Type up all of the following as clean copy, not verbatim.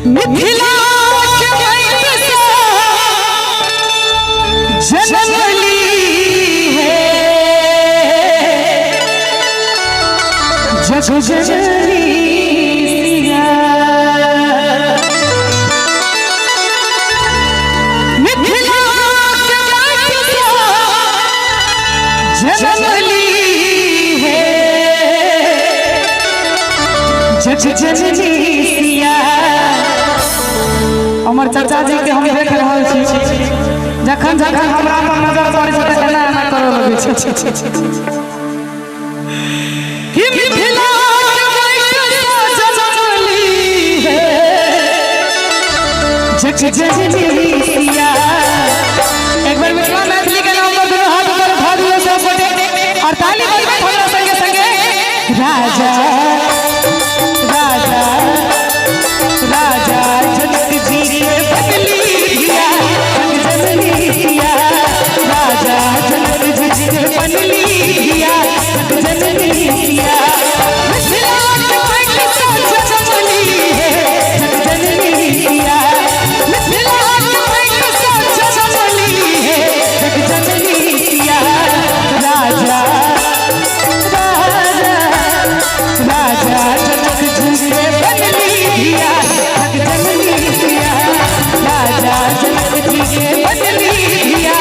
मिथिला के वैसे जन्म ली है जग जननी सिया। मिथिला के वैसे जन्म ली है जग जननी सिया। हमर चाचा जी के हम देख रहल छी जखन जखन हमरा पर नजर पड़ै छै तखन एना करऽ लगै छै कि मिथिला के वैसे जन्म ली है जग जननी सिया। एक बार मिथिला मैथिली के नाम पर दोनों हाथ ऊपर उठा दियो सब गोटे और ताली बजाओ हमरा संगे संगे। राजा राजा राजा जनक जी के बदली दिया जग जननी सिया। राजा जनक जी के बदली दिया जग जननी सिया। मिथिला के वैसे जन्म ली है जग जननी सिया। मिथिला के वैसे जन्म ली है जग जननी सिया। राजा राजा राजा जनक जी के बदली दिया जग जननी सिया। राजा जनक जी के बदली दिया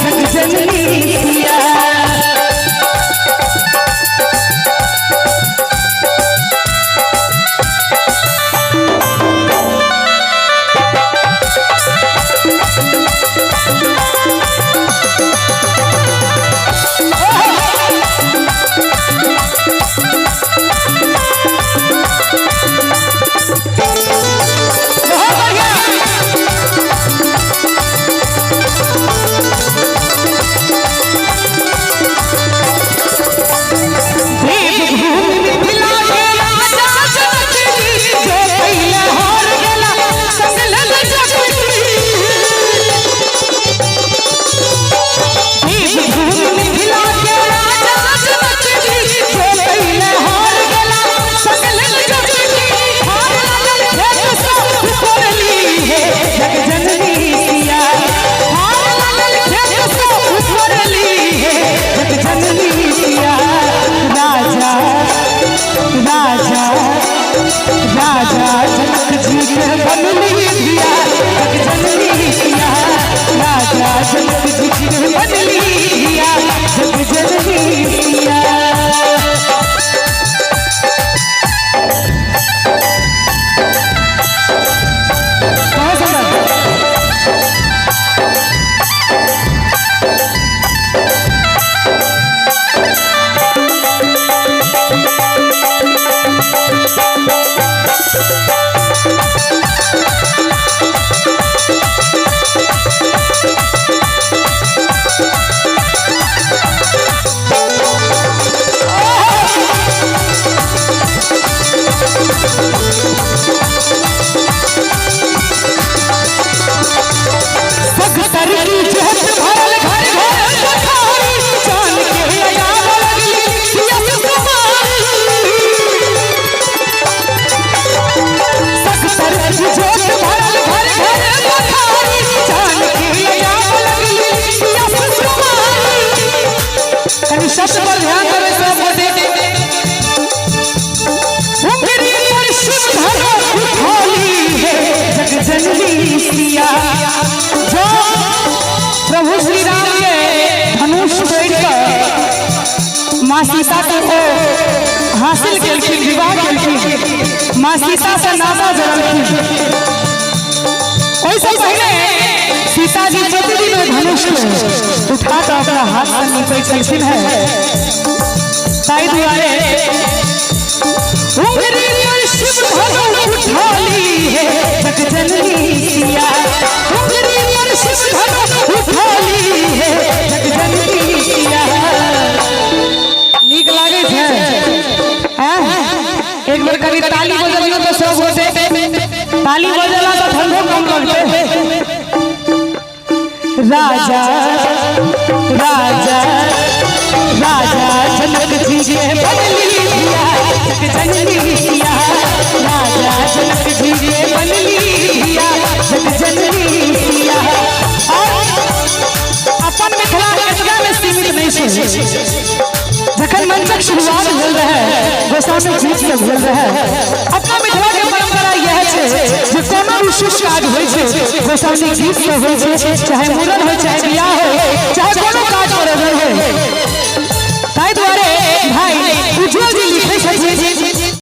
जग जननी सिया। राजा जनक जी के बदली दिया जग जननी सिया। राजा जनक जी के बदली दिया जग जननी सिया। शब्द पर ध्यान देवे सब गोटे। उंगली पर शिव धरा उठाली है जग जननी सिया। जो प्रभु श्री राम के धनुष तोड़कर मां सीता को हासिल केलखिन विवाह केलखिन मां सीता से नाता जोड़लखिन। ओइसे पहले सीता जी प्रतिदिन धनुष को उठा कर अपना हाथ से नीचे चलती है। ताई दुआरे उंगली पर शिव धरा उठाली है जग जननी सिया। उंगली पर शिव धरा उठाली है जग जननी सिया। नीक लागे छै एक बार कभी ताली बजला तो सब होते ताली बजला तो ठंडो कम लगते। राजा राजा राजा जनक जी के बदली दिया जग जननी सिया। राजा जनक जी के बदली नहीं सुनी जखन मंचक शुरुआत भेल रहे गोसाउनी गीत से भेल रहे अपना मिथिला के परंपरा यह छै जे कोनो भी शुभ काज होय छै गोसाउनी गीत से होय छै चाहे मूड़न हो चाहे बियाह हो